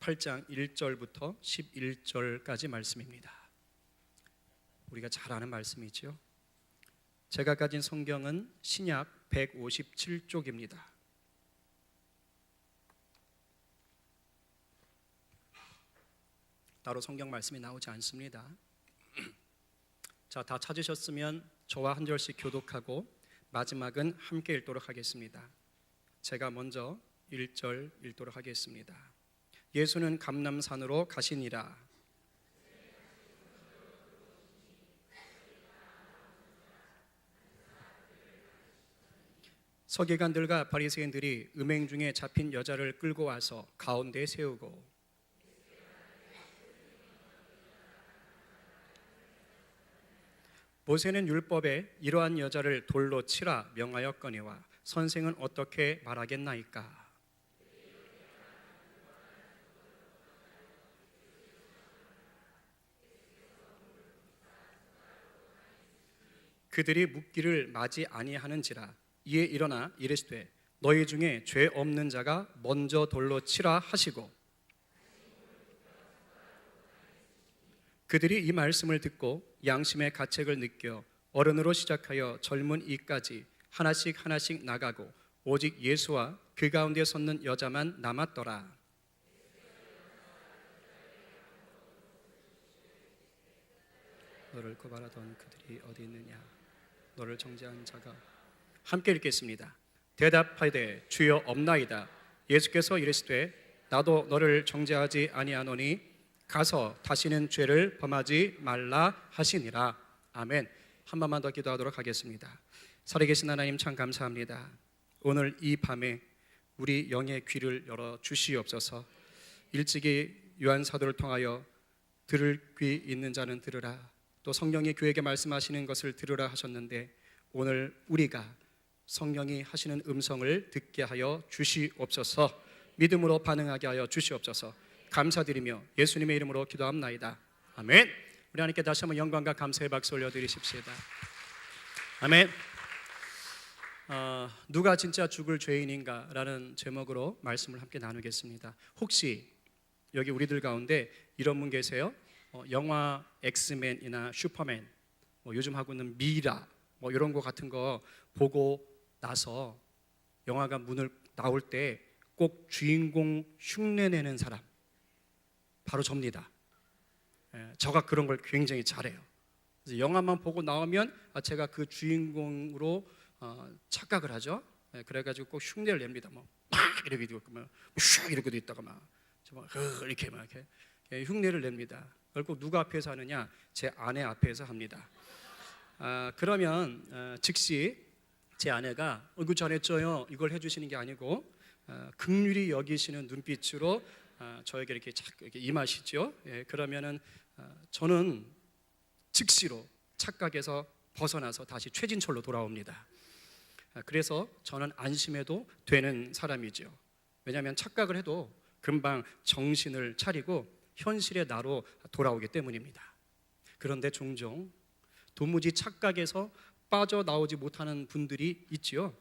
8장 1절부터 11절까지 말씀입니다. 우리가 잘 아는 말씀이죠. 제가 가진 성경은 신약 157쪽입니다. 따로 성경 말씀이 나오지 않습니다. 자, 다 찾으셨으면 저와 한 절씩 교독하고 마지막은 함께 읽도록 하겠습니다. 제가 먼저 1절 읽도록 하겠습니다. 예수는 감람산으로 가시니라. 서기관들과 바리새인들이 음행 중에 잡힌 여자를 끌고 와서 가운데에 세우고 모세는 율법에 이러한 여자를 돌로 치라 명하였거니와 선생은 어떻게 말하겠나이까? 그들이 묻기를 마지 아니하는지라. 이에 일어나 이르시되 너희 중에 죄 없는 자가 먼저 돌로 치라 하시고 그들이 이 말씀을 듣고 양심의 가책을 느껴 어른으로 시작하여 젊은 이까지 하나씩 나가고 오직 예수와 그 가운데 섰는 여자만 남았더라. 너를 고발하던 그들이 어디 있느냐? 너를 정죄한 자가. 함께 읽겠습니다. 대답하되 주여 없나이다. 예수께서 이르시되 나도 너를 정죄하지 아니하노니 가서 다시는 죄를 범하지 말라 하시니라. 아멘. 한 번만 더 기도하도록 하겠습니다. 살아계신 하나님 참 감사합니다. 오늘 이 밤에 우리 영의 귀를 열어 주시옵소서. 일찍이 요한 사도를 통하여 들을 귀 있는 자는 들으라, 또 성령이 교회에게 말씀하시는 것을 들으라 하셨는데 오늘 우리가 성령이 하시는 음성을 듣게 하여 주시옵소서. 믿음으로 반응하게 하여 주시옵소서. 감사드리며 예수님의 이름으로 기도합나이다. 아멘. 우리 하나님께 다시 한번 영광과 감사의 박수 올려드리십시다. 아멘. 누가 진짜 죽을 죄인인가 라는 제목으로 말씀을 함께 나누겠습니다. 혹시 여기 우리들 가운데 이런 분 계세요? 영화 엑스맨이나 슈퍼맨, 요즘 하고 있는 미라 이런 거 같은 거 보고 나서 영화가 문을 나올 때 꼭 주인공 흉내내는 사람 바로 접니다. 저가 그런 걸 굉장히 잘해요. 그래서 영화만 보고 나오면 제가 그 주인공으로 착각을 하죠. 그래가지고 꼭 흉내를 냅니다. 막 이렇게 있고 슉 이렇게도 있다가 이렇게 흉내를 냅니다. 그걸 꼭 누가 앞에서 하느냐? 제 아내 앞에서 합니다. 그러면 즉시 제 아내가 이거 잘했죠요 이걸 해주시는 게 아니고 긍휼히 여기시는 눈빛으로 저에게 이렇게 임하시죠. 그러면은 저는 즉시로 착각에서 벗어나서 다시 최진철로 돌아옵니다. 그래서 저는 안심해도 되는 사람이죠. 왜냐하면 착각을 해도 금방 정신을 차리고 현실의 나로 돌아오기 때문입니다. 그런데 종종 도무지 착각에서 빠져나오지 못하는 분들이 있지요.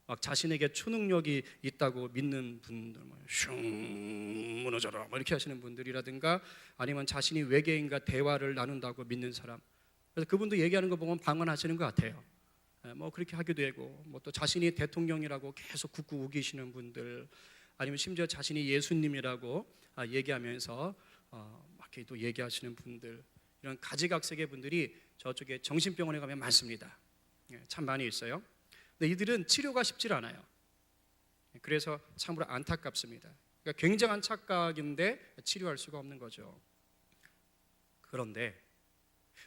막 자신에게 초능력이 있다고 믿는 분들, 슝 무너져라 이렇게 하시는 분들이라든가, 아니면 자신이 외계인과 대화를 나눈다고 믿는 사람. 그래서 그분도 얘기하는 거 보면 방언하시는 것 같아요. 그렇게 하기도 되고, 또 자신이 대통령이라고 계속 굳고 우기시는 분들, 아니면 심지어 자신이 예수님이라고 얘기하면서 막 또 얘기하시는 분들, 이런 가지각색의 분들이 저쪽에 정신병원에 가면 많습니다. 참 많이 있어요. 근데 이들은 치료가 쉽지 않아요. 그래서 참으로 안타깝습니다. 그러니까 굉장한 착각인데 치료할 수가 없는 거죠. 그런데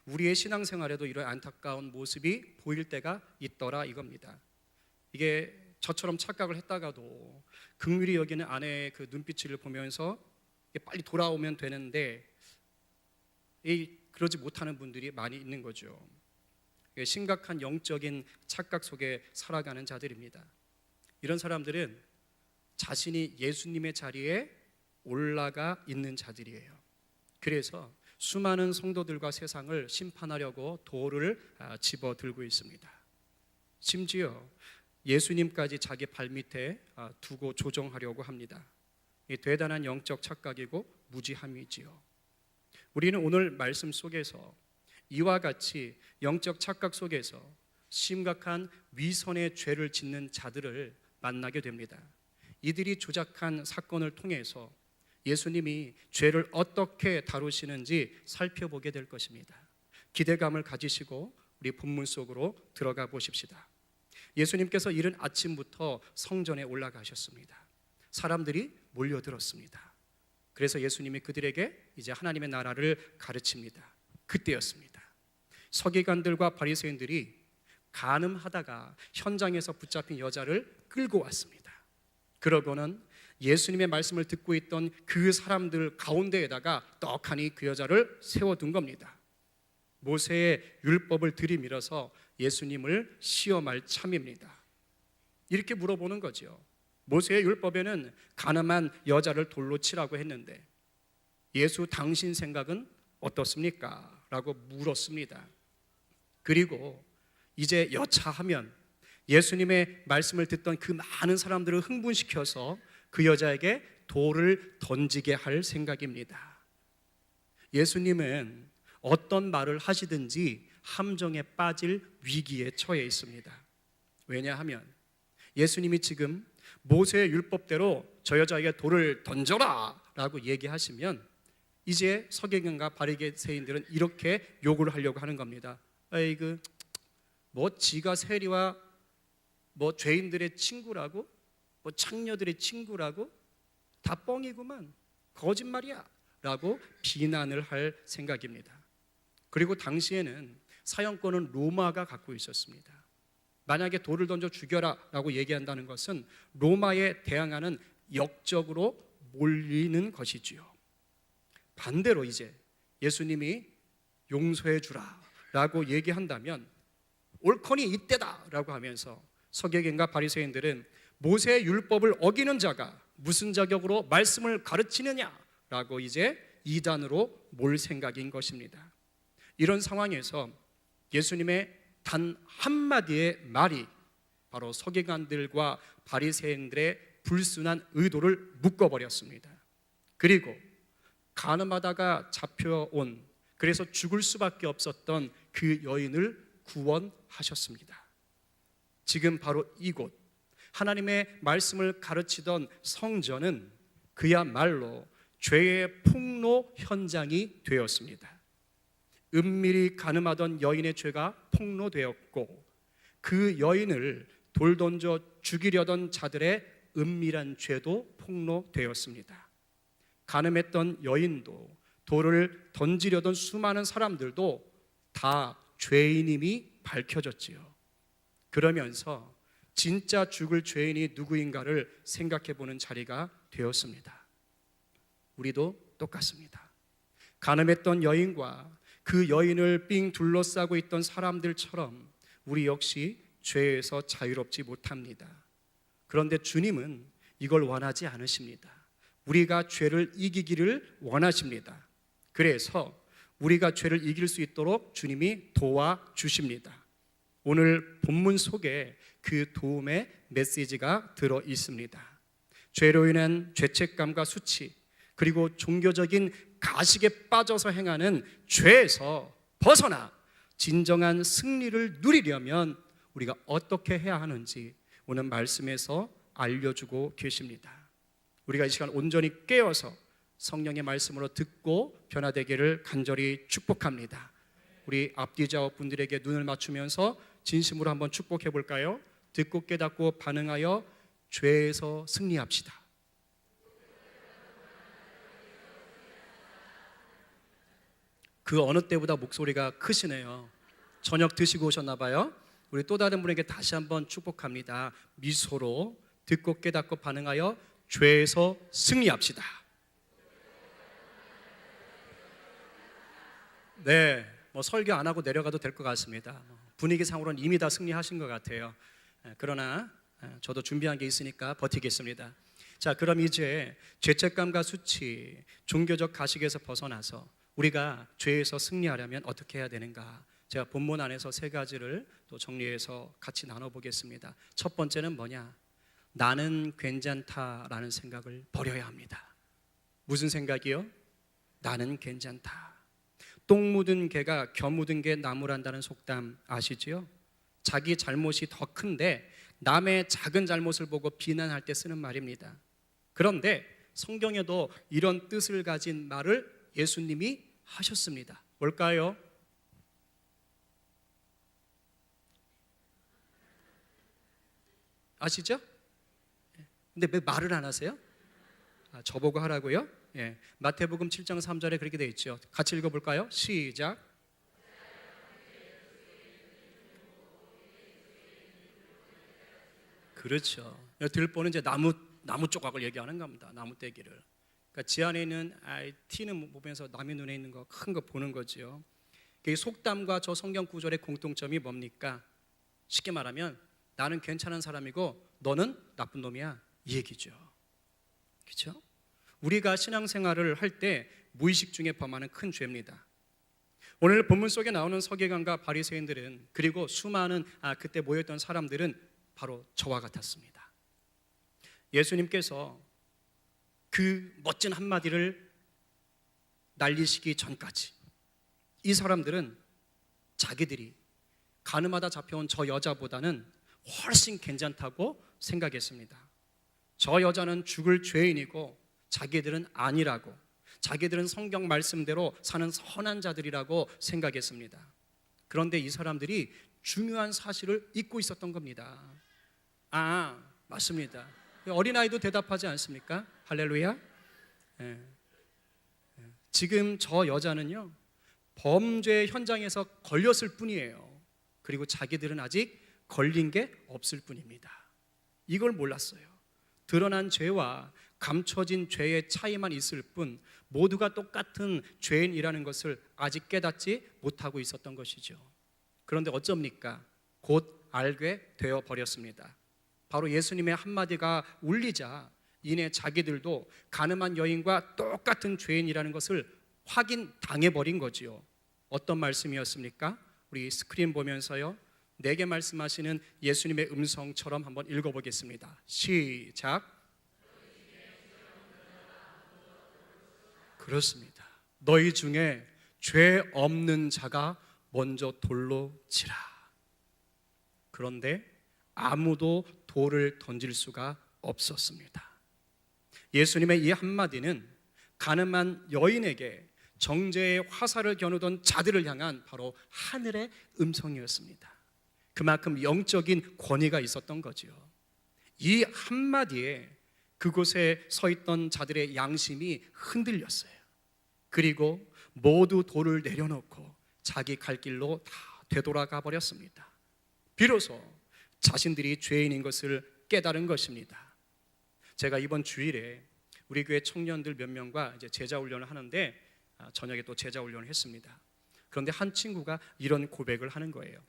우리의 신앙생활에도 이런 안타까운 모습이 보일 때가 있더라 이겁니다. 이게 저처럼 착각을 했다가도 긍휼히 여기는 아내의 그 눈빛을 보면서 빨리 돌아오면 되는데 그러지 못하는 분들이 많이 있는 거죠. 심각한 영적인 착각 속에 살아가는 자들입니다. 이런 사람들은 자신이 예수님의 자리에 올라가 있는 자들이에요. 그래서 수많은 성도들과 세상을 심판하려고 돌을 집어들고 있습니다. 심지어 예수님까지 자기 발밑에 두고 조종하려고 합니다. 이 대단한 영적 착각이고 무지함이지요. 우리는 오늘 말씀 속에서 이와 같이 영적 착각 속에서 심각한 위선의 죄를 짓는 자들을 만나게 됩니다. 이들이 조작한 사건을 통해서 예수님이 죄를 어떻게 다루시는지 살펴보게 될 것입니다. 기대감을 가지시고 우리 본문 속으로 들어가 보십시다. 예수님께서 이른 아침부터 성전에 올라가셨습니다. 사람들이 몰려들었습니다. 그래서 예수님이 그들에게 이제 하나님의 나라를 가르칩니다. 그때였습니다. 서기관들과 바리새인들이 간음하다가 현장에서 붙잡힌 여자를 끌고 왔습니다. 그러고는 예수님의 말씀을 듣고 있던 그 사람들 가운데에다가 떡하니 그 여자를 세워둔 겁니다. 모세의 율법을 들이밀어서 예수님을 시험할 참입니다. 이렇게 물어보는 거죠. 모세의 율법에는 간음한 여자를 돌로 치라고 했는데 예수 당신 생각은 어떻습니까? 라고 물었습니다. 그리고 이제 여차하면 예수님의 말씀을 듣던 그 많은 사람들을 흥분시켜서 그 여자에게 돌을 던지게 할 생각입니다. 예수님은 어떤 말을 하시든지 함정에 빠질 위기에 처해 있습니다. 왜냐하면 예수님이 지금 모세의 율법대로 저 여자에게 돌을 던져라 라고 얘기하시면 이제 서기관과 바리새인들은 이렇게 욕을 하려고 하는 겁니다. 아이고, 뭐 지가 세리와 뭐 죄인들의 친구라고, 뭐 창녀들의 친구라고, 다 뻥이구만, 거짓말이야 라고 비난을 할 생각입니다. 그리고 당시에는 사형권은 로마가 갖고 있었습니다. 만약에 돌을 던져 죽여라 라고 얘기한다는 것은 로마에 대항하는 역적으로 몰리는 것이지요. 반대로 이제 예수님이 용서해 주라 라고 얘기한다면 옳거니 이때다 라고 하면서 서기관과 바리새인들은 모세의 율법을 어기는 자가 무슨 자격으로 말씀을 가르치느냐 라고 이제 이단으로 몰 생각인 것입니다. 이런 상황에서 예수님의 단 한마디의 말이 바로 서기관들과 바리새인들의 불순한 의도를 묶어버렸습니다. 그리고 간음하다가 잡혀온, 그래서 죽을 수밖에 없었던 그 여인을 구원하셨습니다. 지금 바로 이곳 하나님의 말씀을 가르치던 성전은 그야말로 죄의 폭로 현장이 되었습니다. 은밀히 간음하던 여인의 죄가 폭로되었고 그 여인을 돌 던져 죽이려던 자들의 은밀한 죄도 폭로되었습니다. 간음했던 여인도 돌을 던지려던 수많은 사람들도 다 죄인임이 밝혀졌지요. 그러면서 진짜 죽을 죄인이 누구인가를 생각해 보는 자리가 되었습니다. 우리도 똑같습니다. 간음했던 여인과 그 여인을 삥 둘러싸고 있던 사람들처럼 우리 역시 죄에서 자유롭지 못합니다. 그런데 주님은 이걸 원하지 않으십니다. 우리가 죄를 이기기를 원하십니다. 그래서 우리가 죄를 이길 수 있도록 주님이 도와주십니다. 오늘 본문 속에 그 도움의 메시지가 들어 있습니다. 죄로 인한 죄책감과 수치, 그리고 종교적인 가식에 빠져서 행하는 죄에서 벗어나 진정한 승리를 누리려면 우리가 어떻게 해야 하는지 오늘 말씀에서 알려주고 계십니다. 우리가 이 시간 온전히 깨어서 성령의 말씀으로 듣고 변화되기를 간절히 축복합니다. 우리 앞뒤좌우 분들에게 눈을 맞추면서 진심으로 한번 축복해 볼까요? 듣고 깨닫고 반응하여 죄에서 승리합시다. 그 어느 때보다 목소리가 크시네요. 저녁 드시고 오셨나 봐요. 우리 또 다른 분에게 다시 한번 축복합니다. 미소로 듣고 깨닫고 반응하여 죄에서 승리합시다. 네, 뭐 설교 안 하고 내려가도 될 것 같습니다. 분위기상으로는 이미 다 승리하신 것 같아요. 그러나 저도 준비한 게 있으니까 버티겠습니다. 자, 그럼 이제 죄책감과 수치, 종교적 가식에서 벗어나서 우리가 죄에서 승리하려면 어떻게 해야 되는가? 제가 본문 안에서 세 가지를 또 정리해서 같이 나눠보겠습니다. 첫 번째는 뭐냐? 나는 괜찮다라는 생각을 버려야 합니다. 무슨 생각이요? 나는 괜찮다. 똥 묻은 개가 겨 묻은 개 나무란다는 속담 아시지요? 자기 잘못이 더 큰데 남의 작은 잘못을 보고 비난할 때 쓰는 말입니다. 그런데 성경에도 이런 뜻을 가진 말을 예수님이 하셨습니다. 뭘까요? 아시죠? 근데 왜 말을 안 하세요? 저보고 하라고요? 예. 마태복음 7장 3절에 그렇게 되어 있죠. 같이 읽어볼까요? 시작. 그렇죠. 들보는 이제 나무 조각을 얘기하는 겁니다. 나무 떼기를. 그러니까 지 안에 있는 티는 보면서 남의 눈에 있는 거 큰 거 보는 거죠. 그 속담과 저 성경 구절의 공통점이 뭡니까? 쉽게 말하면 나는 괜찮은 사람이고 너는 나쁜 놈이야, 이 얘기죠. 그렇죠? 우리가 신앙생활을 할 때 무의식 중에 범하는 큰 죄입니다. 오늘 본문 속에 나오는 서기관과 바리새인들은, 그리고 수많은 그때 모였던 사람들은 바로 저와 같았습니다. 예수님께서 그 멋진 한마디를 날리시기 전까지 이 사람들은 자기들이 가늠하다 잡혀온 저 여자보다는 훨씬 괜찮다고 생각했습니다. 저 여자는 죽을 죄인이고 자기들은 아니라고, 자기들은 성경 말씀대로 사는 선한 자들이라고 생각했습니다. 그런데 이 사람들이 중요한 사실을 잊고 있었던 겁니다. 맞습니다. 어린아이도 대답하지 않습니까? 할렐루야. 지금 저 여자는요, 범죄 현장에서 걸렸을 뿐이에요. 그리고 자기들은 아직 걸린 게 없을 뿐입니다. 이걸 몰랐어요. 드러난 죄와 감춰진 죄의 차이만 있을 뿐 모두가 똑같은 죄인이라는 것을 아직 깨닫지 못하고 있었던 것이죠. 그런데 어쩝니까? 곧 알게 되어 버렸습니다. 바로 예수님의 한마디가 울리자 이내 자기들도 가늠한 여인과 똑같은 죄인이라는 것을 확인당해버린 거지요. 어떤 말씀이었습니까? 우리 스크린 보면서요, 내게 말씀하시는 예수님의 음성처럼 한번 읽어보겠습니다. 시작. 그렇습니다. 너희 중에 죄 없는 자가 먼저 돌로 치라. 그런데 아무도 돌을 던질 수가 없었습니다. 예수님의 이 한마디는 가늠한 여인에게 정죄의 화살을 겨누던 자들을 향한 바로 하늘의 음성이었습니다. 그만큼 영적인 권위가 있었던 거죠. 이 한마디에 그곳에 서 있던 자들의 양심이 흔들렸어요. 그리고 모두 돌을 내려놓고 자기 갈 길로 다 되돌아가 버렸습니다. 비로소 자신들이 죄인인 것을 깨달은 것입니다. 제가 이번 주일에 우리 교회 청년들 몇 명과 이제 제자 훈련을 하는데 저녁에 또 제자 훈련을 했습니다. 그런데 한 친구가 이런 고백을 하는 거예요.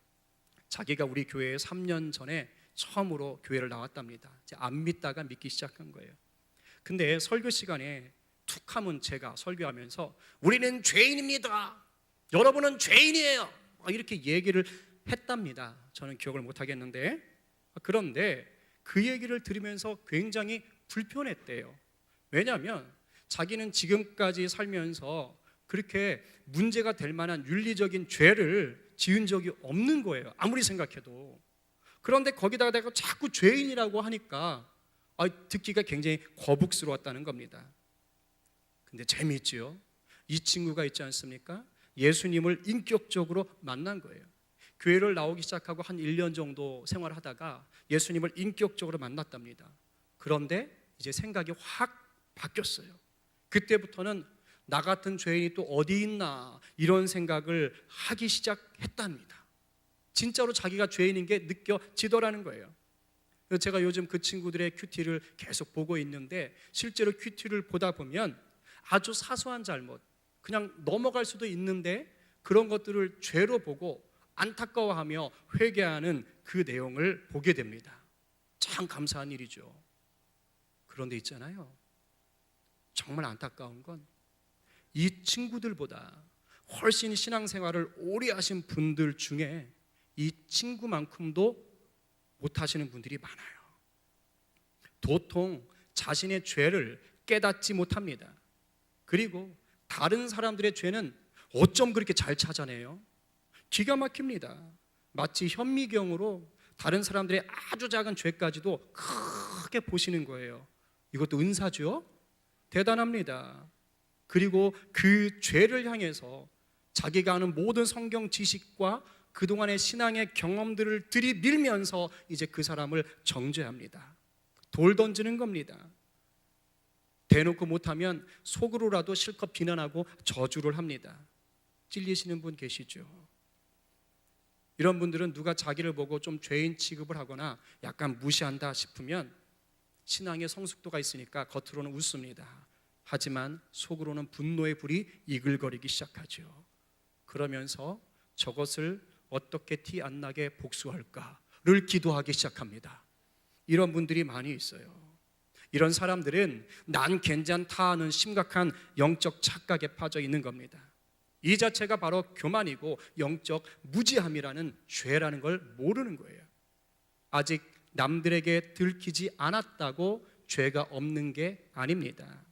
자기가 우리 교회에 3년 전에 처음으로 교회를 나왔답니다. 이제 안 믿다가 믿기 시작한 거예요. 근데 설교 시간에 툭 하면 제가 설교하면서 우리는 죄인입니다, 여러분은 죄인이에요, 이렇게 얘기를 했답니다. 저는 기억을 못 하겠는데, 그런데 그 얘기를 들으면서 굉장히 불편했대요. 왜냐하면 자기는 지금까지 살면서 그렇게 문제가 될 만한 윤리적인 죄를 지은 적이 없는 거예요, 아무리 생각해도. 그런데 거기다가 내가 자꾸 죄인이라고 하니까 듣기가 굉장히 거북스러웠다는 겁니다. 근데 재미있지요? 이 친구가 있지 않습니까? 예수님을 인격적으로 만난 거예요. 교회를 나오기 시작하고 한 1년 정도 생활하다가 예수님을 인격적으로 만났답니다. 그런데 이제 생각이 확 바뀌었어요. 그때부터는 나 같은 죄인이 또 어디 있나 이런 생각을 하기 시작했답니다. 진짜로 자기가 죄인인 게 느껴지더라는 거예요. 제가 요즘 그 친구들의 큐티를 계속 보고 있는데, 실제로 큐티를 보다 보면 아주 사소한 잘못, 그냥 넘어갈 수도 있는데 그런 것들을 죄로 보고 안타까워하며 회개하는 그 내용을 보게 됩니다. 참 감사한 일이죠. 그런데 있잖아요, 정말 안타까운 건 이 친구들보다 훨씬 신앙생활을 오래 하신 분들 중에 이 친구만큼도 못하시는 분들이 많아요. 도통 자신의 죄를 깨닫지 못합니다. 그리고 다른 사람들의 죄는 어쩜 그렇게 잘 찾아내요? 기가 막힙니다. 마치 현미경으로 다른 사람들의 아주 작은 죄까지도 크게 보시는 거예요. 이것도 은사죠? 대단합니다. 그리고 그 죄를 향해서 자기가 아는 모든 성경 지식과 그동안의 신앙의 경험들을 들이밀면서 이제 그 사람을 정죄합니다. 돌 던지는 겁니다. 대놓고 못하면 속으로라도 실컷 비난하고 저주를 합니다. 찔리시는 분 계시죠? 이런 분들은 누가 자기를 보고 좀 죄인 취급을 하거나 약간 무시한다 싶으면 신앙의 성숙도가 있으니까 겉으로는 웃습니다. 하지만 속으로는 분노의 불이 이글거리기 시작하죠. 그러면서 저것을 어떻게 티 안 나게 복수할까를 기도하기 시작합니다. 이런 분들이 많이 있어요. 이런 사람들은 난 괜찮다 하는 심각한 영적 착각에 빠져 있는 겁니다. 이 자체가 바로 교만이고 영적 무지함이라는 죄라는 걸 모르는 거예요. 아직 남들에게 들키지 않았다고 죄가 없는 게 아닙니다.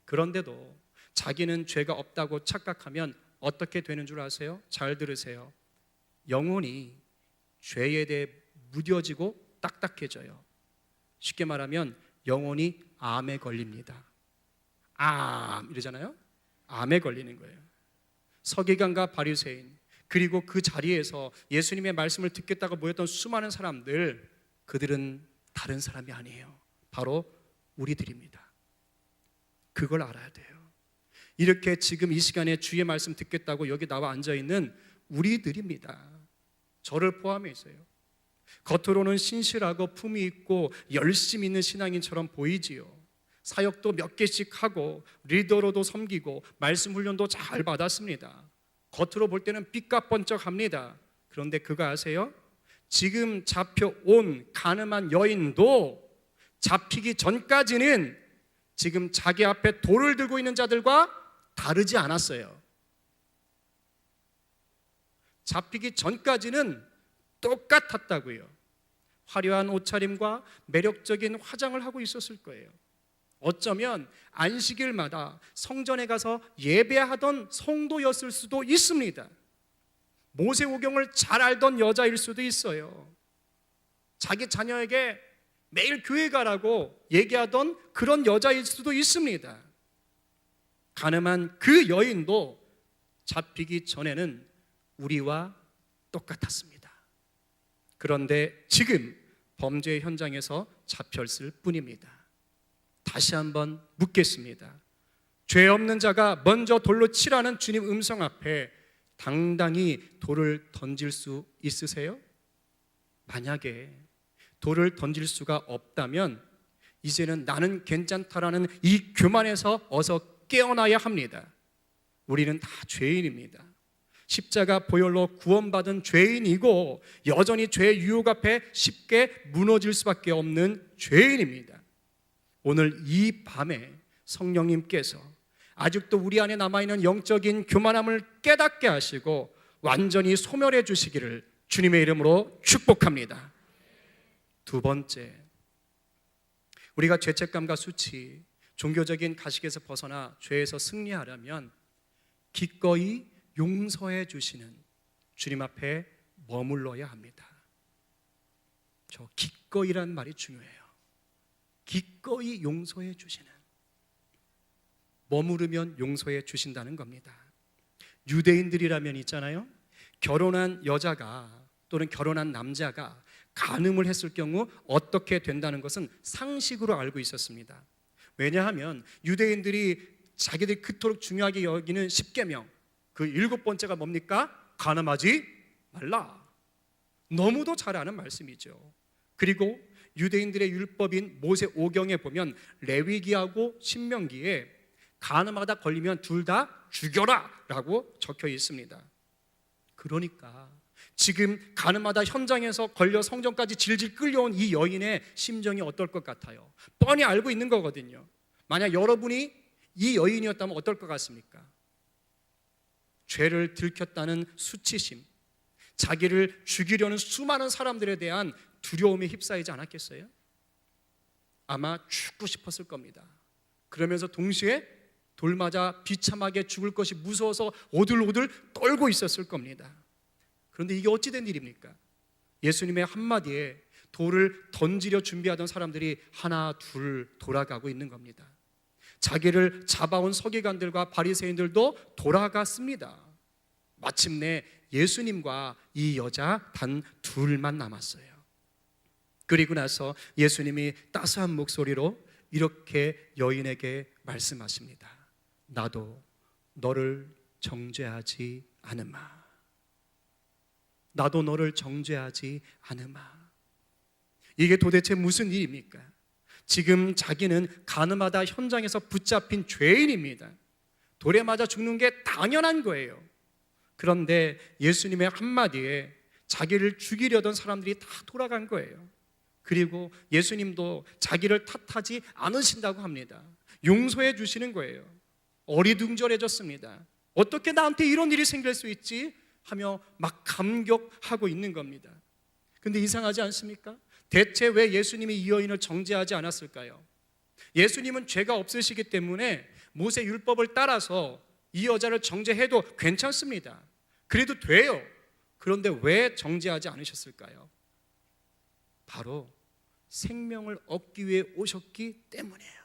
그런데도 자기는 죄가 없다고 착각하면 어떻게 되는 줄 아세요? 잘 들으세요. 영혼이 죄에 대해 무뎌지고 딱딱해져요. 쉽게 말하면 영혼이 암에 걸립니다. 암 이러잖아요. 암에 걸리는 거예요. 서기관과 바리새인 그리고 그 자리에서 예수님의 말씀을 듣겠다고 모였던 수많은 사람들, 그들은 다른 사람이 아니에요. 바로 우리들입니다. 그걸 알아야 돼요. 이렇게 지금 이 시간에 주의 말씀 듣겠다고 여기 나와 앉아있는 우리들입니다. 저를 포함해서요. 겉으로는 신실하고 품위 있고 열심 있는 신앙인처럼 보이지요. 사역도 몇 개씩 하고 리더로도 섬기고 말씀 훈련도 잘 받았습니다. 겉으로 볼 때는 삐까뻔쩍합니다. 그런데 그거 아세요? 지금 잡혀온 가늠한 여인도 잡히기 전까지는 지금 자기 앞에 돌을 들고 있는 자들과 다르지 않았어요. 잡히기 전까지는 똑같았다고요. 화려한 옷차림과 매력적인 화장을 하고 있었을 거예요. 어쩌면 안식일마다 성전에 가서 예배하던 성도였을 수도 있습니다. 모세오경을 잘 알던 여자일 수도 있어요. 자기 자녀에게 매일 교회 가라고 얘기하던 그런 여자일 수도 있습니다. 가늠한 그 여인도 잡히기 전에는 우리와 똑같았습니다. 그런데 지금 범죄 현장에서 잡혔을 뿐입니다. 다시 한번 묻겠습니다. 죄 없는 자가 먼저 돌로 치라는 주님 음성 앞에 당당히 돌을 던질 수 있으세요? 만약에 돌을 던질 수가 없다면 이제는 나는 괜찮다라는 이 교만에서 어서 깨어나야 합니다. 우리는 다 죄인입니다. 십자가 보혈로 구원받은 죄인이고 여전히 죄의 유혹 앞에 쉽게 무너질 수밖에 없는 죄인입니다. 오늘 이 밤에 성령님께서 아직도 우리 안에 남아있는 영적인 교만함을 깨닫게 하시고 완전히 소멸해 주시기를 주님의 이름으로 축복합니다. 두 번째, 우리가 죄책감과 수치, 종교적인 가식에서 벗어나 죄에서 승리하려면 기꺼이 용서해 주시는 주님 앞에 머물러야 합니다. 저 기꺼이란 말이 중요해요. 기꺼이 용서해 주시는, 머무르면 용서해 주신다는 겁니다. 유대인들이라면 있잖아요, 결혼한 여자가 또는 결혼한 남자가 간음을 했을 경우 어떻게 된다는 것은 상식으로 알고 있었습니다. 왜냐하면 유대인들이 자기들이 그토록 중요하게 여기는 10계명, 그 7번째가 뭡니까? 간음하지 말라. 너무도 잘 아는 말씀이죠. 그리고 유대인들의 율법인 모세오경에 보면 레위기하고 신명기에 간음하다 걸리면 둘 다 죽여라 라고 적혀 있습니다. 그러니까 지금 간음하다 현장에서 걸려 성전까지 질질 끌려온 이 여인의 심정이 어떨 것 같아요? 뻔히 알고 있는 거거든요. 만약 여러분이 이 여인이었다면 어떨 것 같습니까? 죄를 들켰다는 수치심, 자기를 죽이려는 수많은 사람들에 대한 두려움에 휩싸이지 않았겠어요? 아마 죽고 싶었을 겁니다. 그러면서 동시에 돌 맞아 비참하게 죽을 것이 무서워서 오들오들 떨고 있었을 겁니다. 그런데 이게 어찌 된 일입니까? 예수님의 한마디에 돌을 던지려 준비하던 사람들이 하나 둘 돌아가고 있는 겁니다. 자기를 잡아온 서기관들과 바리새인들도 돌아갔습니다. 마침내 예수님과 이 여자 단 둘만 남았어요. 그리고 나서 예수님이 따스한 목소리로 이렇게 여인에게 말씀하십니다. 나도 너를 정죄하지 않으마. 나도 너를 정죄하지 않으마. 이게 도대체 무슨 일입니까? 지금 자기는 가늠하다 현장에서 붙잡힌 죄인입니다. 돌에 맞아 죽는 게 당연한 거예요. 그런데 예수님의 한마디에 자기를 죽이려던 사람들이 다 돌아간 거예요. 그리고 예수님도 자기를 탓하지 않으신다고 합니다. 용서해 주시는 거예요. 어리둥절해졌습니다. 어떻게 나한테 이런 일이 생길 수 있지? 하며 막 감격하고 있는 겁니다. 근데 이상하지 않습니까? 대체 왜 예수님이 이 여인을 정죄하지 않았을까요? 예수님은 죄가 없으시기 때문에 모세 율법을 따라서 이 여자를 정죄해도 괜찮습니다. 그래도 돼요. 그런데 왜 정죄하지 않으셨을까요? 바로 생명을 얻기 위해 오셨기 때문이에요.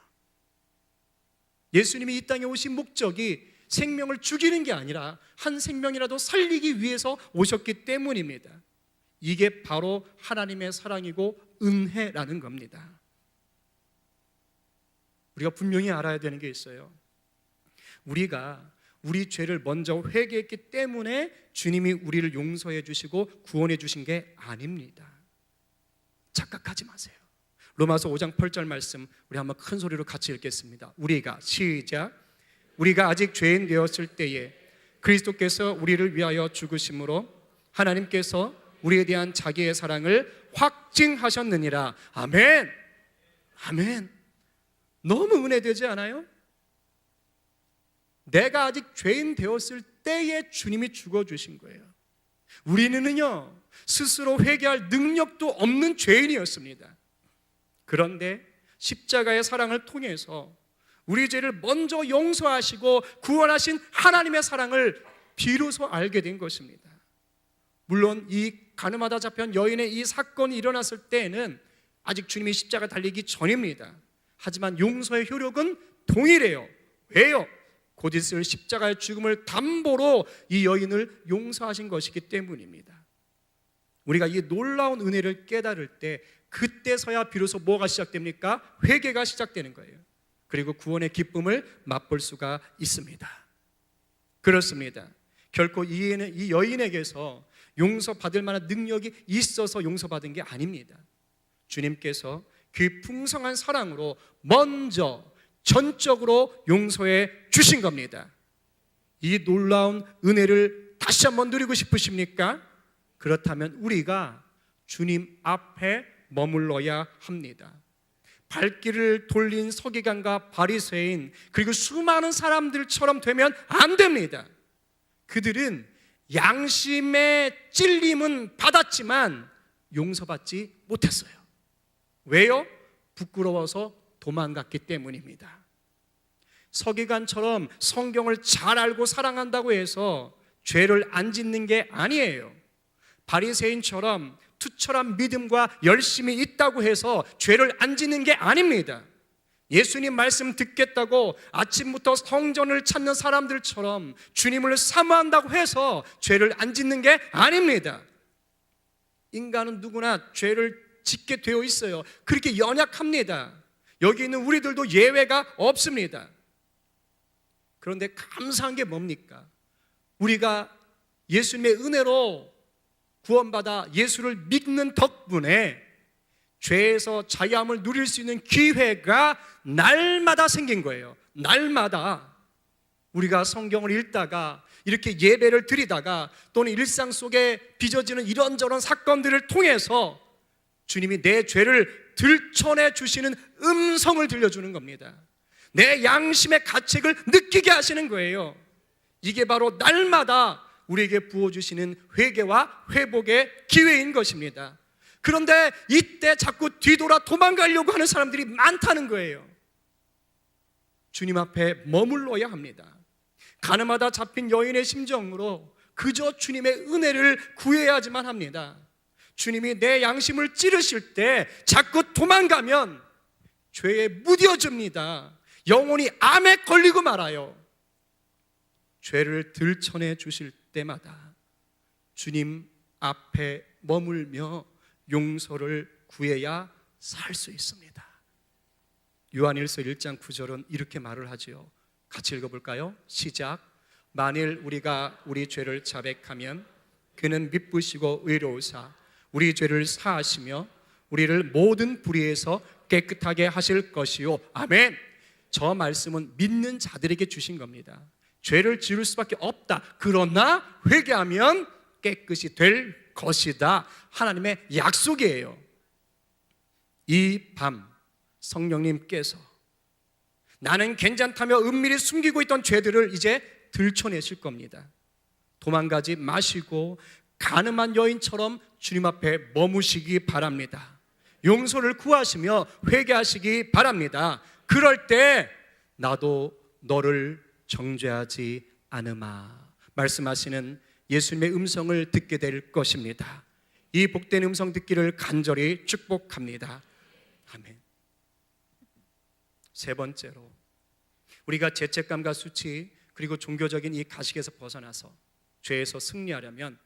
예수님이 이 땅에 오신 목적이 생명을 죽이는 게 아니라 한 생명이라도 살리기 위해서 오셨기 때문입니다. 이게 바로 하나님의 사랑이고 은혜라는 겁니다. 우리가 분명히 알아야 되는 게 있어요. 우리가 우리 죄를 먼저 회개했기 때문에 주님이 우리를 용서해 주시고 구원해 주신 게 아닙니다. 착각하지 마세요. 로마서 5장 8절 말씀 우리 한번 큰 소리로 같이 읽겠습니다. 우리가 시작. 우리가 아직 죄인 되었을 때에 그리스도께서 우리를 위하여 죽으심으로 하나님께서 우리에 대한 자기의 사랑을 확증하셨느니라. 아멘. 아멘. 너무 은혜되지 않아요? 내가 아직 죄인 되었을 때에 주님이 죽어주신 거예요. 우리는요 스스로 회개할 능력도 없는 죄인이었습니다. 그런데 십자가의 사랑을 통해서 우리 죄를 먼저 용서하시고 구원하신 하나님의 사랑을 비로소 알게 된 것입니다. 물론 이 가늠하다 잡힌 여인의 이 사건이 일어났을 때에는 아직 주님이 십자가 달리기 전입니다. 하지만 용서의 효력은 동일해요. 왜요? 곧 있을 십자가의 죽음을 담보로 이 여인을 용서하신 것이기 때문입니다. 우리가 이 놀라운 은혜를 깨달을 때 그때서야 비로소 뭐가 시작됩니까? 회개가 시작되는 거예요. 그리고 구원의 기쁨을 맛볼 수가 있습니다. 그렇습니다. 결코 이 여인에게서 용서받을 만한 능력이 있어서 용서받은 게 아닙니다. 주님께서 그 풍성한 사랑으로 먼저 전적으로 용서해 주신 겁니다. 이 놀라운 은혜를 다시 한번 누리고 싶으십니까? 그렇다면 우리가 주님 앞에 머물러야 합니다. 발길을 돌린 서기관과 바리새인 그리고 수많은 사람들처럼 되면 안 됩니다. 그들은 양심의 찔림은 받았지만 용서받지 못했어요. 왜요? 부끄러워서 도망갔기 때문입니다. 서기관처럼 성경을 잘 알고 사랑한다고 해서 죄를 안 짓는 게 아니에요. 바리새인처럼 투철한 믿음과 열심이 있다고 해서 죄를 안 짓는 게 아닙니다. 예수님 말씀 듣겠다고 아침부터 성전을 찾는 사람들처럼 주님을 사모한다고 해서 죄를 안 짓는 게 아닙니다. 인간은 누구나 죄를 짓게 되어 있어요. 그렇게 연약합니다. 여기 있는 우리들도 예외가 없습니다. 그런데 감사한 게 뭡니까? 우리가 예수님의 은혜로 구원받아 예수를 믿는 덕분에 죄에서 자유함을 누릴 수 있는 기회가 날마다 생긴 거예요. 날마다 우리가 성경을 읽다가 이렇게 예배를 드리다가 또는 일상 속에 빚어지는 이런저런 사건들을 통해서 주님이 내 죄를 들춰내 주시는 음성을 들려주는 겁니다. 내 양심의 가책을 느끼게 하시는 거예요. 이게 바로 날마다 우리에게 부어주시는 회개와 회복의 기회인 것입니다. 그런데 이때 자꾸 뒤돌아 도망가려고 하는 사람들이 많다는 거예요. 주님 앞에 머물러야 합니다. 가늠하다 잡힌 여인의 심정으로 그저 주님의 은혜를 구해야지만 합니다. 주님이 내 양심을 찌르실 때 자꾸 도망가면 죄에 무뎌집니다. 영혼이 암에 걸리고 말아요. 죄를 들춰내 주실 때마다 주님 앞에 머물며 용서를 구해야 살 수 있습니다. 요한일서 1장 9절은 이렇게 말을 하지요. 같이 읽어볼까요? 시작. 만일 우리가 우리 죄를 자백하면 그는 미쁘시고 의로우사 우리 죄를 사하시며 우리를 모든 불의에서 깨끗하게 하실 것이요. 아멘. 저 말씀은 믿는 자들에게 주신 겁니다. 죄를 지을 수밖에 없다. 그러나 회개하면 깨끗이 될 것이다. 하나님의 약속이에요. 이 밤 성령님께서 나는 괜찮다며 은밀히 숨기고 있던 죄들을 이제 들춰내실 겁니다. 도망가지 마시고 가늠한 여인처럼 주님 앞에 머무시기 바랍니다. 용서를 구하시며 회개하시기 바랍니다. 그럴 때 나도 너를 정죄하지 않으마 말씀하시는 예수님의 음성을 듣게 될 것입니다. 이 복된 음성 듣기를 간절히 축복합니다. 아멘. 세 번째로, 우리가 죄책감과 수치 그리고 종교적인 이 가식에서 벗어나서 죄에서 승리하려면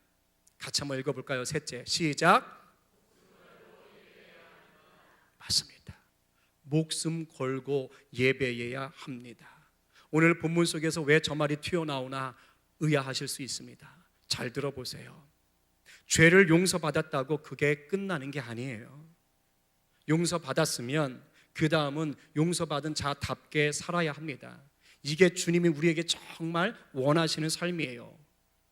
같이 한번 읽어볼까요? 셋째, 시작. 맞습니다. 목숨 걸고 예배해야 합니다. 오늘 본문 속에서 왜 저 말이 튀어나오나 의아하실 수 있습니다. 잘 들어보세요. 죄를 용서받았다고 그게 끝나는 게 아니에요. 용서받았으면 그 다음은 용서받은 자답게 살아야 합니다. 이게 주님이 우리에게 정말 원하시는 삶이에요.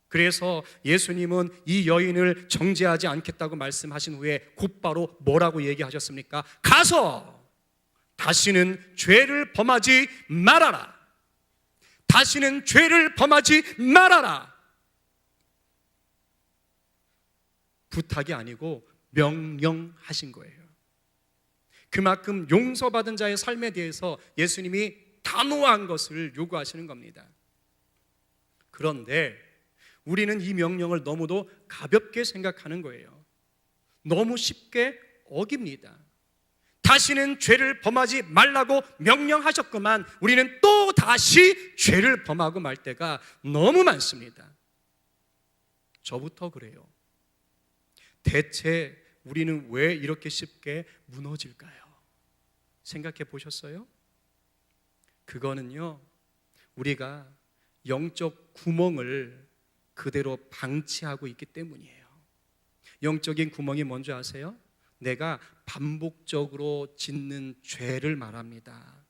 그래서 예수님은 이 여인을 정죄하지 않겠다고 말씀하신 후에 곧바로 뭐라고 얘기하셨습니까? 가서 다시는 죄를 범하지 말아라. 다시는 죄를 범하지 말아라. 부탁이 아니고 명령하신 거예요. 그만큼 용서받은 자의 삶에 대해서 예수님이 단호한 것을 요구하시는 겁니다. 그런데 우리는 이 명령을 너무도 가볍게 생각하는 거예요. 너무 쉽게 어깁니다. 다시는 죄를 범하지 말라고 명령하셨구만 우리는 또 다시 죄를 범하고 말 때가 너무 많습니다. 저부터 그래요. 대체 우리는 왜 이렇게 쉽게 무너질까요? 생각해 보셨어요? 그거는요, 우리가 영적 구멍을 그대로 방치하고 있기 때문이에요. 영적인 구멍이 뭔지 아세요? 내가 반복적으로 짓는 죄를 말합니다.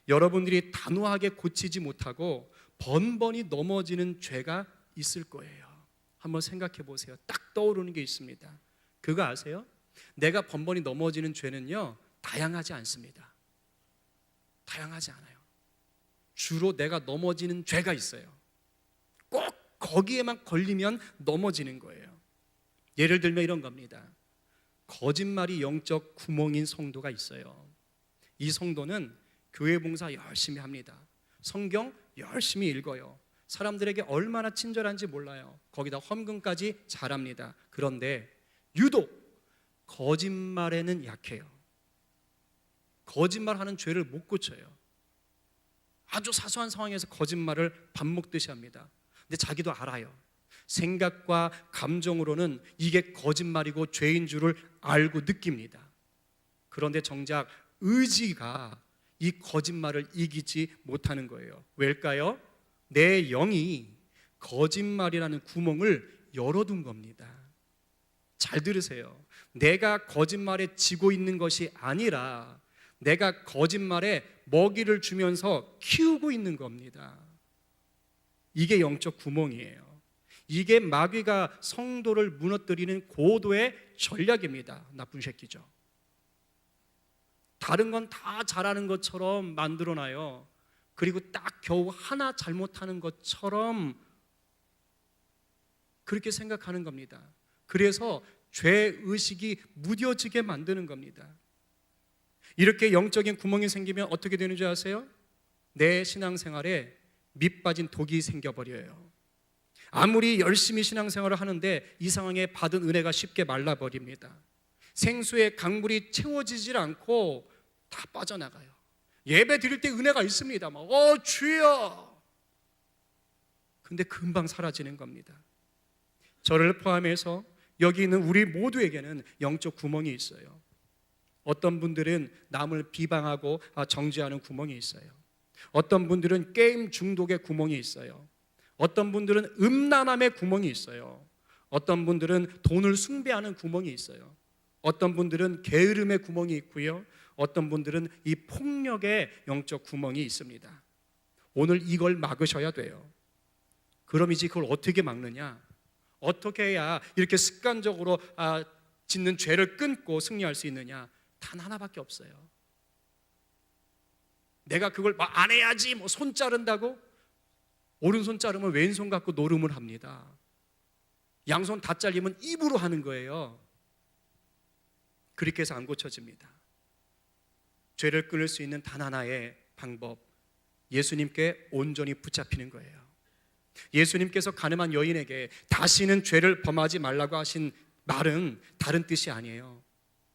여러분들이 단호하게 고치지 못하고 번번이 넘어지는 죄가 있을 거예요. 한번 생각해 보세요. 딱 떠오르는 게 있습니다. 그거 아세요? 내가 번번이 넘어지는 죄는요, 다양하지 않습니다. 다양하지 않아요. 주로 내가 넘어지는 죄가 있어요. 꼭 거기에만 걸리면 넘어지는 거예요. 예를 들면 이런 겁니다. 거짓말이 영적 구멍인 성도가 있어요. 이 성도는 교회 봉사 열심히 합니다. 성경 열심히 읽어요. 사람들에게 얼마나 친절한지 몰라요. 거기다 헌금까지 잘합니다. 그런데 유독 거짓말에는 약해요. 거짓말하는 죄를 못 고쳐요. 아주 사소한 상황에서 거짓말을 밥 먹듯이 합니다. 근데 자기도 알아요. 생각과 감정으로는 이게 거짓말이고 죄인 줄을 알고 느낍니다. 그런데 정작 의지가 이 거짓말을 이기지 못하는 거예요. 왜일까요? 내 영이 거짓말이라는 구멍을 열어둔 겁니다. 잘 들으세요. 내가 거짓말에 지고 있는 것이 아니라 내가 거짓말에 먹이를 주면서 키우고 있는 겁니다. 이게 영적 구멍이에요. 이게 마귀가 성도를 무너뜨리는 고도의 전략입니다. 나쁜 새끼죠. 다른 건 다 잘하는 것처럼 만들어놔요. 그리고 딱 겨우 하나 잘못하는 것처럼 그렇게 생각하는 겁니다. 그래서 죄의식이 무뎌지게 만드는 겁니다. 이렇게 영적인 구멍이 생기면 어떻게 되는 줄 아세요? 내 신앙생활에 밑 빠진 독이 생겨버려요. 아무리 열심히 신앙생활을 하는데 이 상황에 받은 은혜가 쉽게 말라버립니다. 생수의 강물이 채워지질 않고 다 빠져나가요. 예배 드릴 때 은혜가 있습니다. 주여! 근데 금방 사라지는 겁니다. 저를 포함해서 여기 있는 우리 모두에게는 영적 구멍이 있어요. 어떤 분들은 남을 비방하고 정죄하는 구멍이 있어요. 어떤 분들은 게임 중독의 구멍이 있어요. 어떤 분들은 음란함의 구멍이 있어요. 어떤 분들은 돈을 숭배하는 구멍이 있어요. 어떤 분들은 게으름의 구멍이 있고요. 어떤 분들은 이 폭력의 영적 구멍이 있습니다. 오늘 이걸 막으셔야 돼요. 그럼 이제 그걸 어떻게 막느냐? 어떻게 해야 이렇게 습관적으로 짓는 죄를 끊고 승리할 수 있느냐? 단 하나밖에 없어요. 내가 그걸 안 해야지 손 자른다고? 오른손 자르면 왼손 갖고 노름을 합니다. 양손 다 잘리면 입으로 하는 거예요. 그렇게 해서 안 고쳐집니다. 죄를 끊을 수 있는 단 하나의 방법, 예수님께 온전히 붙잡히는 거예요. 예수님께서 가늠한 여인에게 다시는 죄를 범하지 말라고 하신 말은 다른 뜻이 아니에요.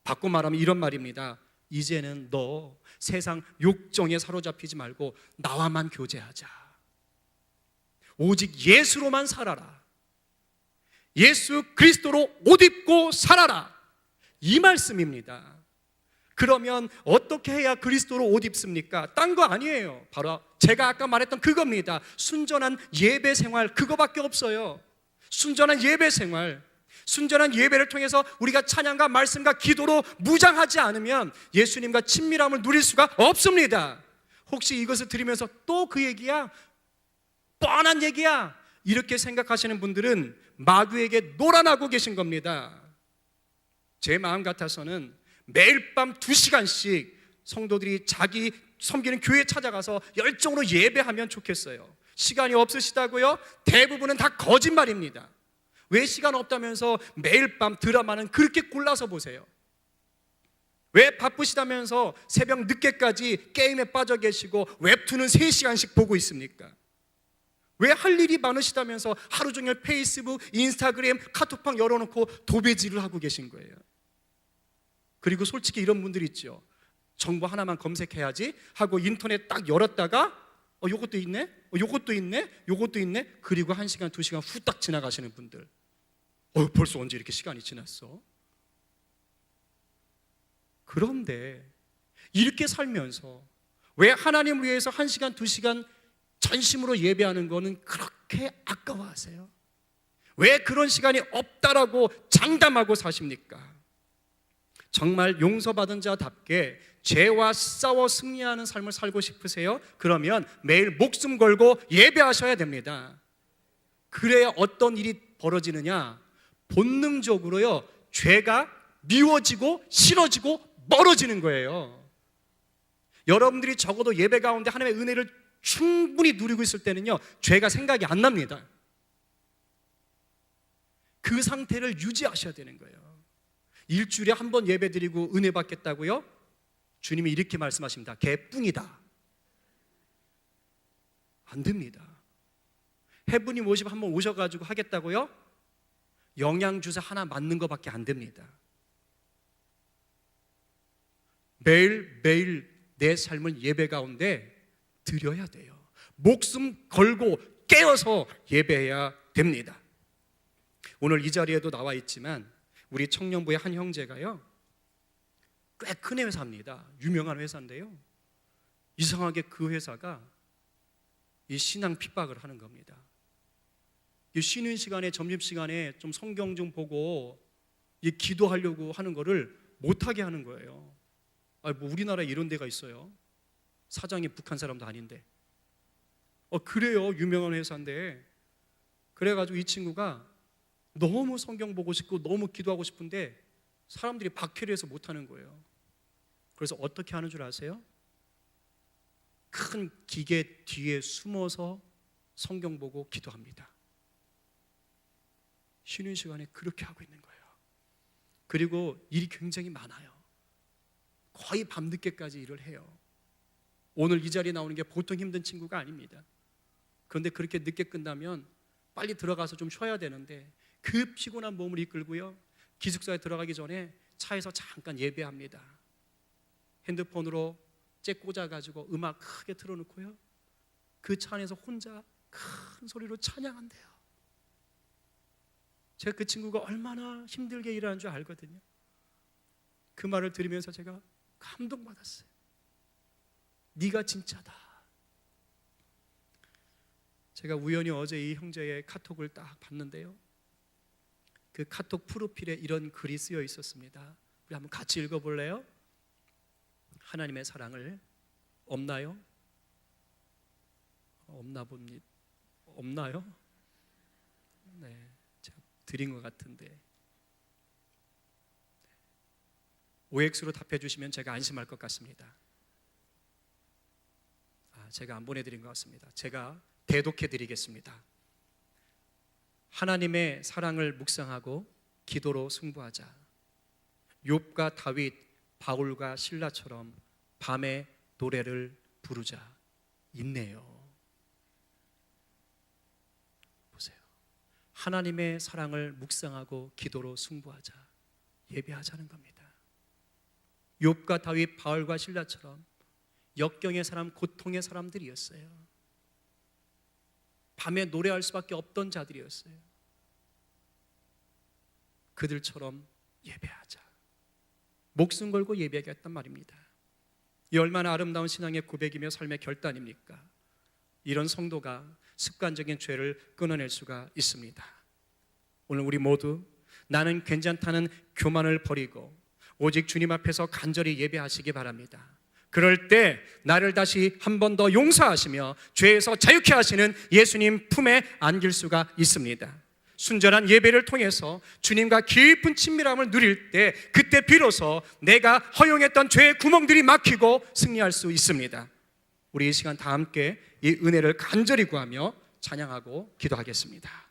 바꿔 말하면 이런 말입니다. 이제는 너 세상 욕정에 사로잡히지 말고 나와만 교제하자. 오직 예수로만 살아라. 예수 그리스도로 옷 입고 살아라. 이 말씀입니다. 그러면 어떻게 해야 그리스도로 옷 입습니까? 딴 거 아니에요. 바로 제가 아까 말했던 그겁니다. 순전한 예배 생활, 그거밖에 없어요. 순전한 예배 생활, 순전한 예배를 통해서 우리가 찬양과 말씀과 기도로 무장하지 않으면 예수님과 친밀함을 누릴 수가 없습니다. 혹시 이것을 들으면서 또 그 얘기야? 뻔한 얘기야? 이렇게 생각하시는 분들은 마귀에게 놀아나고 계신 겁니다. 제 마음 같아서는 매일 밤 2시간씩 성도들이 자기 섬기는 교회에 찾아가서 열정으로 예배하면 좋겠어요. 시간이 없으시다고요? 대부분은 다 거짓말입니다. 왜 시간 없다면서 매일 밤 드라마는 그렇게 골라서 보세요? 왜 바쁘시다면서 새벽 늦게까지 게임에 빠져 계시고 웹툰은 3시간씩 보고 있습니까? 왜 할 일이 많으시다면서 하루 종일 페이스북, 인스타그램, 카톡방 열어놓고 도배질을 하고 계신 거예요? 그리고 솔직히 이런 분들 있죠. 정보 하나만 검색해야지 하고 인터넷 딱 열었다가 요것도 있네? 요것도 있네? 요것도 있네? 그리고 1시간, 2시간 후딱 지나가시는 분들. 벌써 언제 이렇게 시간이 지났어? 그런데 이렇게 살면서 왜 하나님을 위해서 1시간, 2시간 전심으로 예배하는 거는 그렇게 아까워하세요? 왜 그런 시간이 없다라고 장담하고 사십니까? 정말 용서받은 자답게 죄와 싸워 승리하는 삶을 살고 싶으세요? 그러면 매일 목숨 걸고 예배하셔야 됩니다. 그래야 어떤 일이 벌어지느냐? 본능적으로요, 죄가 미워지고 싫어지고 멀어지는 거예요. 여러분들이 적어도 예배 가운데 하나님의 은혜를 충분히 누리고 있을 때는요, 죄가 생각이 안 납니다. 그 상태를 유지하셔야 되는 거예요. 일주일에 한 번 예배 드리고 은혜 받겠다고요? 주님이 이렇게 말씀하십니다. 개뿐이다. 안 됩니다. 해분이 모시고 한번 오셔가지고 하겠다고요? 영양주사 하나 맞는 것밖에 안 됩니다. 매일매일 내 삶을 예배 가운데 드려야 돼요. 목숨 걸고 깨어서 예배해야 됩니다. 오늘 이 자리에도 나와 있지만 우리 청년부의 한 형제가요, 꽤 큰 회사입니다. 유명한 회사인데요, 이상하게 그 회사가 이 신앙 핍박을 하는 겁니다. 쉬는 시간에, 점심시간에 좀 성경 좀 보고 기도하려고 하는 거를 못하게 하는 거예요. 뭐 우리나라에 이런 데가 있어요? 사장이 북한 사람도 아닌데. 그래요. 유명한 회사인데. 그래가지고 이 친구가 너무 성경 보고 싶고 너무 기도하고 싶은데 사람들이 박해를 해서 못하는 거예요. 그래서 어떻게 하는 줄 아세요? 큰 기계 뒤에 숨어서 성경 보고 기도합니다. 쉬는 시간에 그렇게 하고 있는 거예요. 그리고 일이 굉장히 많아요. 거의 밤늦게까지 일을 해요. 오늘 이 자리에 나오는 게 보통 힘든 친구가 아닙니다. 그런데 그렇게 늦게 끝나면 빨리 들어가서 좀 쉬어야 되는데 그 피곤한 몸을 이끌고요, 기숙사에 들어가기 전에 차에서 잠깐 예배합니다. 핸드폰으로 잭 꽂아가지고 음악 크게 틀어놓고요, 그 차 안에서 혼자 큰 소리로 찬양한대요. 제가 그 친구가 얼마나 힘들게 일하는 줄 알거든요. 그 말을 들으면서 제가 감동받았어요. 네가 진짜다. 제가 우연히 어제 이 형제의 카톡을 딱 봤는데요, 그 카톡 프로필에 이런 글이 쓰여 있었습니다. 우리 한번 같이 읽어볼래요? 하나님의 사랑을 없나요? 없나 봅니다. 없나요? 네, 제가 드린 것 같은데 OX로 답해 주시면 제가 안심할 것 같습니다. 제가 안 보내드린 것 같습니다. 제가 대독해 드리겠습니다. 하나님의 사랑을 묵상하고 기도로 승부하자. 욥과 다윗, 바울과 실라처럼 밤에 노래를 부르자. 있네요. 보세요. 하나님의 사랑을 묵상하고 기도로 승부하자. 예배하자는 겁니다. 욥과 다윗, 바울과 실라처럼 역경의 사람, 고통의 사람들이었어요. 밤에 노래할 수밖에 없던 자들이었어요. 그들처럼 예배하자. 목숨 걸고 예배하겠단 말입니다. 이 얼마나 아름다운 신앙의 고백이며 삶의 결단입니까? 이런 성도가 습관적인 죄를 끊어낼 수가 있습니다. 오늘 우리 모두 나는 괜찮다는 교만을 버리고 오직 주님 앞에서 간절히 예배하시기 바랍니다. 그럴 때 나를 다시 한 번 더 용서하시며 죄에서 자유케 하시는 예수님 품에 안길 수가 있습니다. 순전한 예배를 통해서 주님과 깊은 친밀함을 누릴 때, 그때 비로소 내가 허용했던 죄의 구멍들이 막히고 승리할 수 있습니다. 우리 이 시간 다 함께 이 은혜를 간절히 구하며 찬양하고 기도하겠습니다.